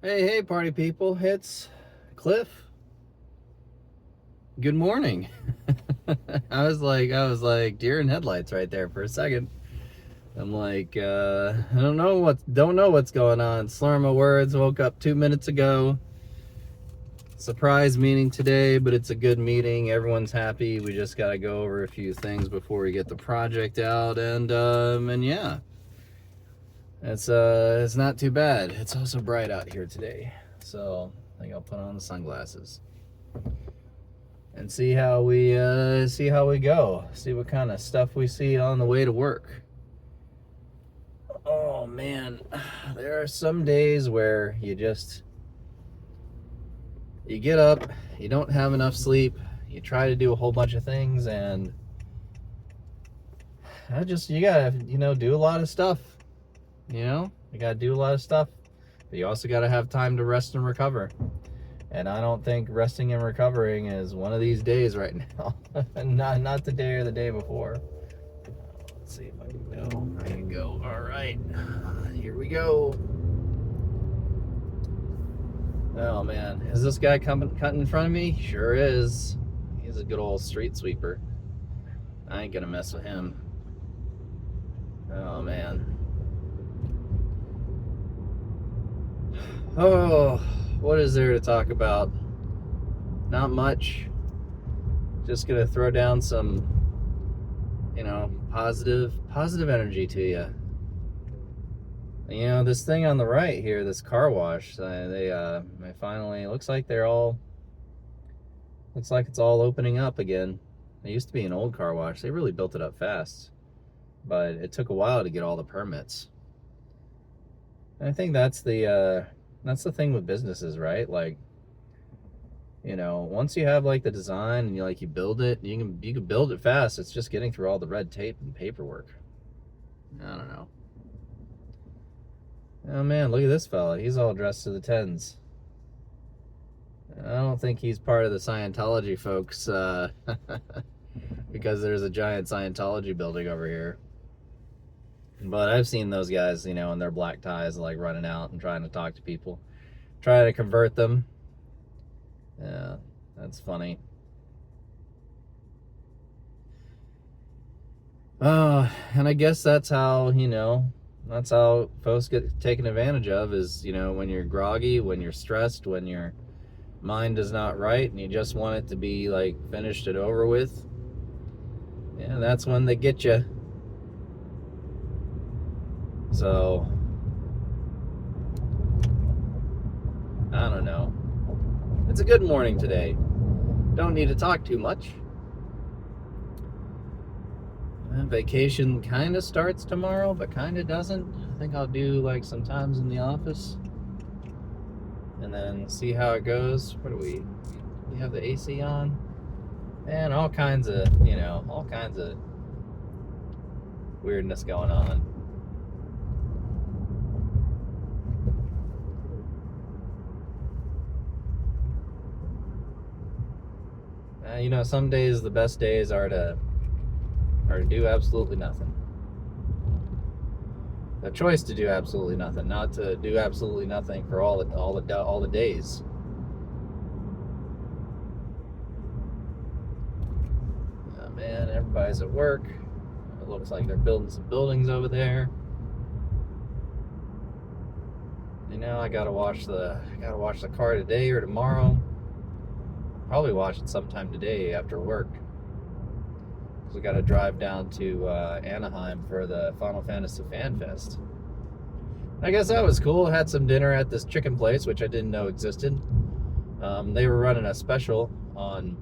Hey, party people. It's Cliff. Good morning. I was like deer in headlights right there for a second. I'm like, I don't know what's going on. Slur my words. Woke up 2 minutes ago. Surprise meeting today, but it's a good meeting. Everyone's happy. We just gotta go over a few things before we get the project out, and yeah, it's not too bad. It's also bright out here today, so I think I'll put on the sunglasses and see how we go. See what kind of stuff we see on the way to work. Oh man, there are some days where you get up, you don't have enough sleep, you try to do a whole bunch of things, and you gotta do a lot of stuff. You gotta do a lot of stuff, but you also gotta have time to rest and recover. And I don't think resting and recovering is one of these days right now. not today or the day before. Let's see if I can go. I can go. All right. Here we go. Oh, man. Is this guy cutting in front of me? Sure is. He's a good old street sweeper. I ain't gonna mess with him. Oh, man. Oh, what is there to talk about? Not much. Just gonna throw down some, positive energy to you. This thing on the right here, this car wash, they finally, looks like it's all opening up again. It used to be an old car wash. They really built it up fast, but it took a while to get all the permits. And I think that's the thing with businesses, right? Like, once you have like the design and you build it, you can build it fast. It's just getting through all the red tape and paperwork. I don't know. Oh man, look at this fella. He's all dressed to the tens. I don't think he's part of the Scientology folks, because there's a giant Scientology building over here. But I've seen those guys, in their black ties, running out and trying to talk to people, trying to convert them. Yeah, that's funny. And I guess that's how folks get taken advantage of is, when you're groggy, when you're stressed, when your mind is not right and you just want it to be finished and over with. Yeah, that's when they get you. So, I don't know. It's a good morning today. Don't need to talk too much. Vacation kind of starts tomorrow, but kind of doesn't. I think I'll do some times in the office and then see how it goes. We have the AC on and all kinds of weirdness going on. Some days, the best days are to do absolutely nothing. The choice to do absolutely nothing, not to do absolutely nothing for all the days. Oh, man, everybody's at work. It looks like they're building some buildings over there. I gotta wash the car today or tomorrow. Probably wash it sometime today after work. We got to drive down to Anaheim for the Final Fantasy Fan Fest. I guess that was cool. I had some dinner at this chicken place, which I didn't know existed. They were running a special on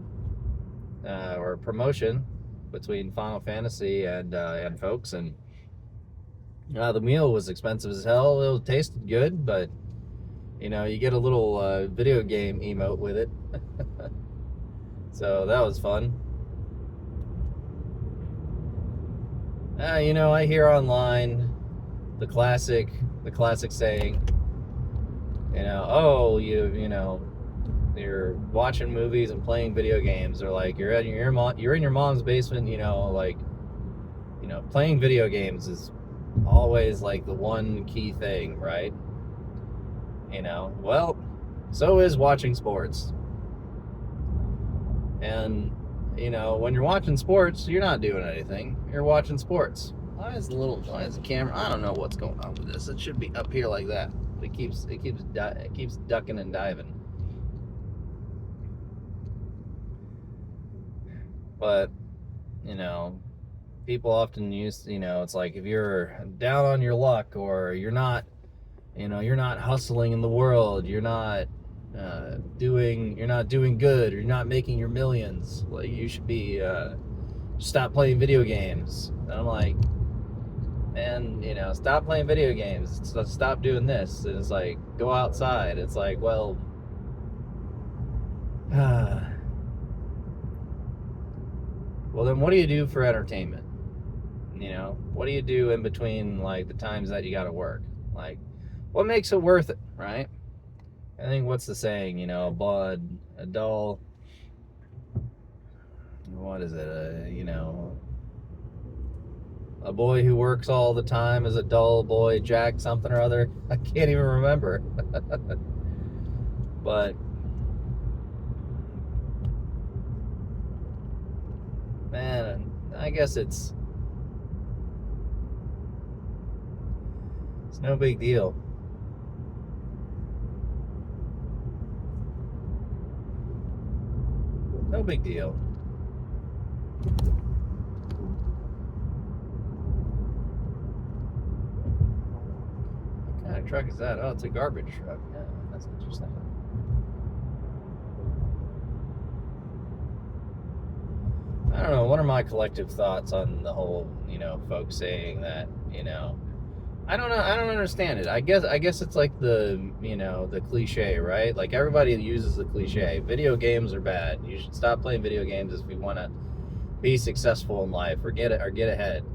or a promotion between Final Fantasy and folks, and the meal was expensive as hell. It tasted good, but you get a little video game emote with it. So that was fun. I hear online the classic saying, you're watching movies and playing video games, or you're in your mom's basement, playing video games is always the one key thing, right? Well, so is watching sports. And, when you're watching sports, you're not doing anything. You're watching sports. Why is the camera? I don't know what's going on with this. It should be up here like that. It keeps ducking and diving. But, people often use, it's like if you're down on your luck, or you're not hustling in the world, you're not doing good, or you're not making your millions, like you should be stop playing video games. And I'm like, man, stop playing video games, stop doing this. And it's like, go outside. It's like, well, well, then what do you do for entertainment? What do you do in between, like, the times that you got to work? Like, what makes it worth it, right? I think, what's the saying? A dull, what is it? A boy who works all the time is a dull boy, Jack something or other. I can't even remember. But, man, I guess it's no big deal. No big deal. What kind of truck is that? Oh, it's a garbage truck. Yeah, that's interesting. I don't know. What are my collective thoughts on the whole, folks saying that, I don't know. I don't understand it. I guess it's like the cliche, right? Like, everybody uses the cliche. Video games are bad. You should stop playing video games if you want to be successful in life, or get ahead.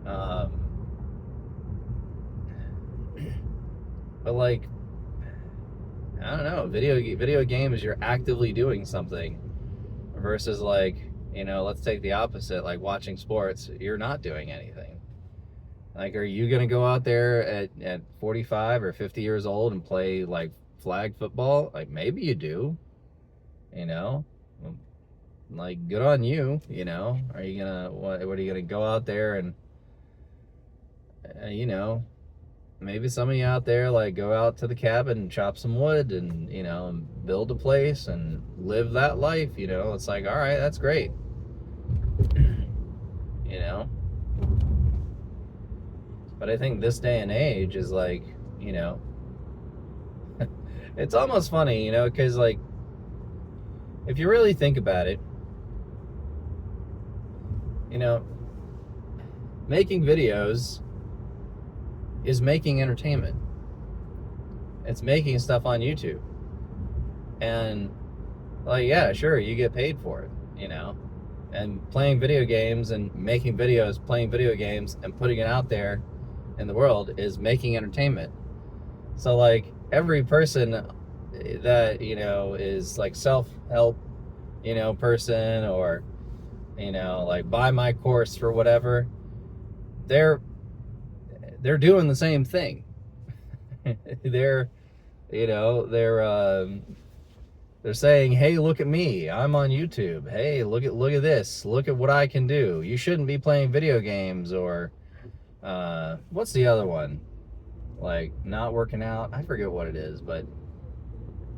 But, like, I don't know. Video games, you're actively doing something, versus, like, let's take the opposite. Like, watching sports, you're not doing anything. Like, are you going to go out there at 45 or 50 years old and play, like, flag football? Like, maybe you do, like, good on you, Are you going to, what are you going to go out there and, maybe some of you out there, like, go out to the cabin and chop some wood and, and build a place and live that life, It's like, all right, that's great. But I think this day and age is like, it's almost funny, because, like, if you really think about it, making videos is making entertainment. It's making stuff on YouTube. And, like, yeah, sure, you get paid for it, And playing video games and making videos, playing video games and putting it out there in the world is making entertainment. So, like, every person that, is, like, self-help, person, or, like, buy my course for whatever, they're doing the same thing. they're saying, hey, look at me, I'm on YouTube. Hey, look at this. Look at what I can do. You shouldn't be playing video games. Or what's the other one? Like, not working out. I forget what it is, but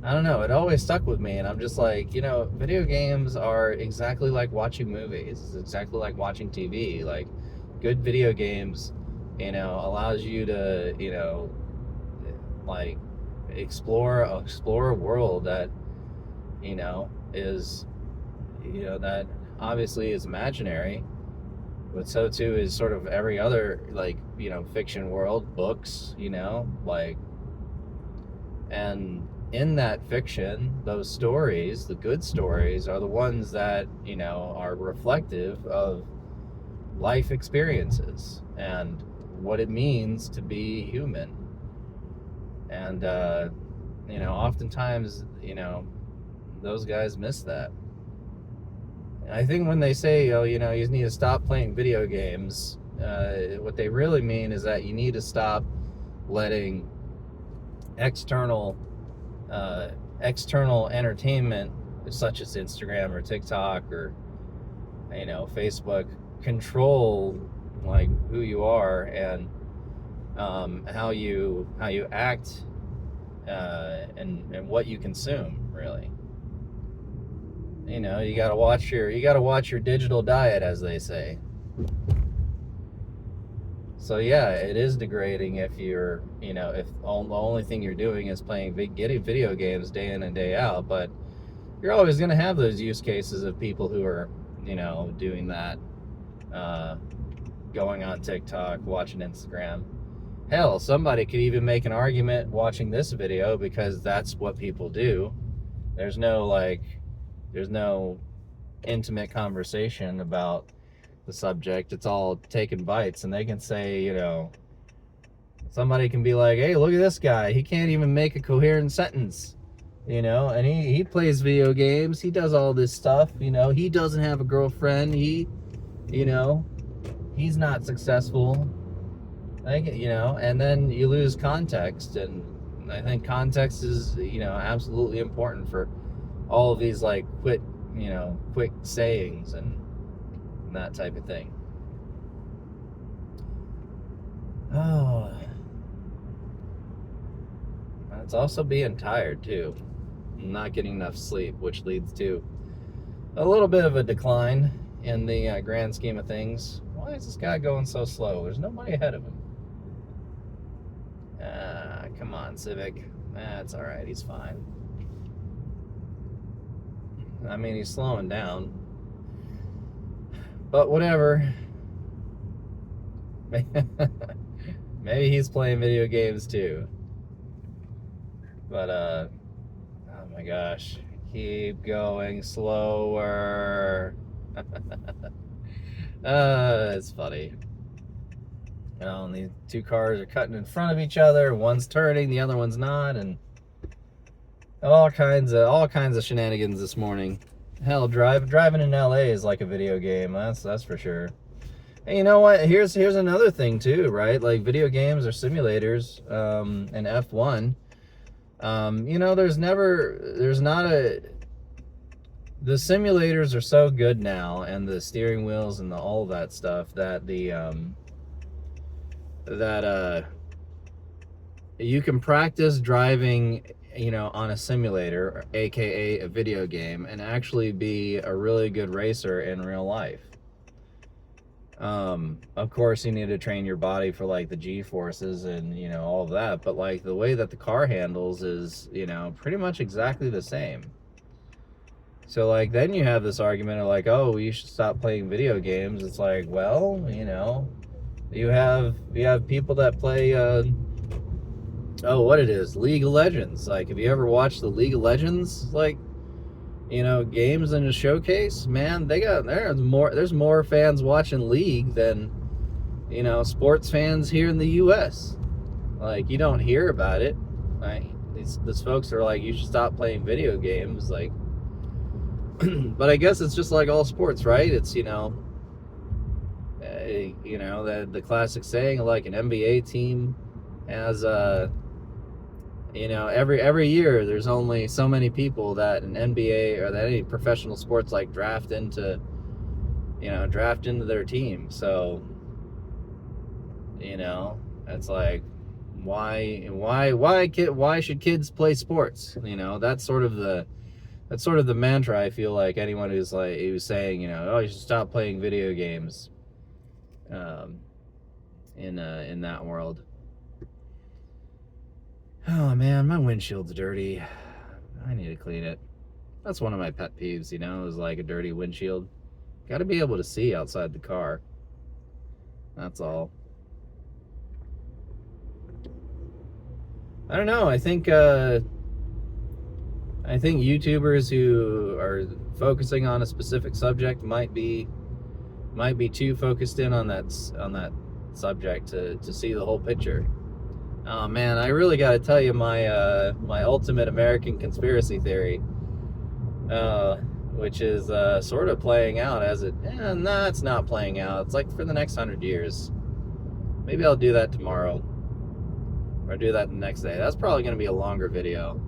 I don't know. It always stuck with me, and I'm just like, video games are exactly like watching movies. It's exactly like watching TV. Like, good video games, allows you to, like, explore a world that, is, that obviously is imaginary, but so too is sort of every other, like, fiction world, books, like, and in that fiction, those stories, the good stories, are the ones that, are reflective of life experiences and what it means to be human. And, oftentimes, those guys miss that. And I think when they say, oh, you need to stop playing video games, what they really mean is that you need to stop letting external external entertainment such as Instagram or TikTok or Facebook control like who you are and how you act and what you consume, really. You got to watch your digital diet, as they say. So yeah, it is degrading if you're, if the only thing you're doing is getting video games day in and day out. But you're always going to have those use cases of people who are, doing that, going on TikTok, watching Instagram. Hell, somebody could even make an argument watching this video because that's what people do. There's no intimate conversation about the subject. It's all taking bites, and they can say, somebody can be like, hey, look at this guy. He can't even make a coherent sentence, and he plays video games. He does all this stuff, he doesn't have a girlfriend. He's not successful. And then you lose context, and I think context is, absolutely important for all of these quick sayings and that type of thing. Oh, it's also being tired too, not getting enough sleep, which leads to a little bit of a decline in the grand scheme of things. Why is this guy going so slow? There's nobody ahead of him. Come on, Civic. That's all right. He's fine. I mean, he's slowing down. But whatever. Maybe he's playing video games too. But, oh my gosh. Keep going slower. It's funny. And these two cars are cutting in front of each other. One's turning, the other one's not, and all kinds of shenanigans this morning. Hell, driving in LA is like a video game. That's for sure. And you know what? Here's another thing too, right? Like video games or simulators, and F1. The simulators are so good now, and the steering wheels and all that stuff that you can practice driving, on a simulator, aka a video game, and actually be a really good racer in real life. Of course, you need to train your body for the G-forces and all of that, but the way that the car handles is pretty much exactly the same. So then you have this argument of oh, you should stop playing video games. It's well, you have people that play League of Legends. Have you ever watched the League of Legends games in a showcase? Man, there's more fans watching League than sports fans here in the US. You don't hear about it. These folks are you should stop playing video games. But I guess it's just like all sports, right? It's the classic saying, an NBA team has every year there's only so many people that an NBA or that any professional sports draft into their team. So it's why should kids play sports? That's sort of the mantra. I feel like anyone who's saying oh, you should stop playing video games in that world. Oh man, my windshield's dirty. I need to clean it. That's one of my pet peeves, is a dirty windshield. Got to be able to see outside the car. That's all. I don't know. I think YouTubers who are focusing on a specific subject might be too focused in on that subject to see the whole picture. Oh man, I really got to tell you my my ultimate American conspiracy theory, which is sort of playing out as it. Nah, it's not playing out. It's for the next 100 years. Maybe I'll do that tomorrow, or do that the next day. That's probably going to be a longer video.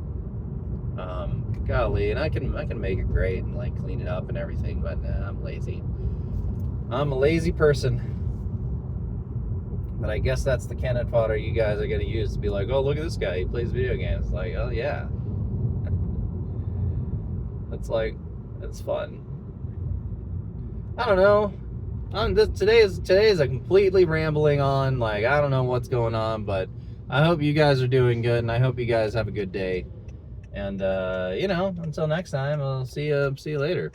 Golly, and I can make it great and like clean it up and everything, but nah, I'm lazy. I'm a lazy person. But I guess that's the cannon fodder you guys are going to use to be like, oh, look at this guy, he plays video games. Like, oh yeah. It's like, it's fun. I don't know. Today is a completely rambling on, like, I don't know what's going on, but I hope you guys are doing good, and I hope you guys have a good day. And, you know, until next time, I'll see you later.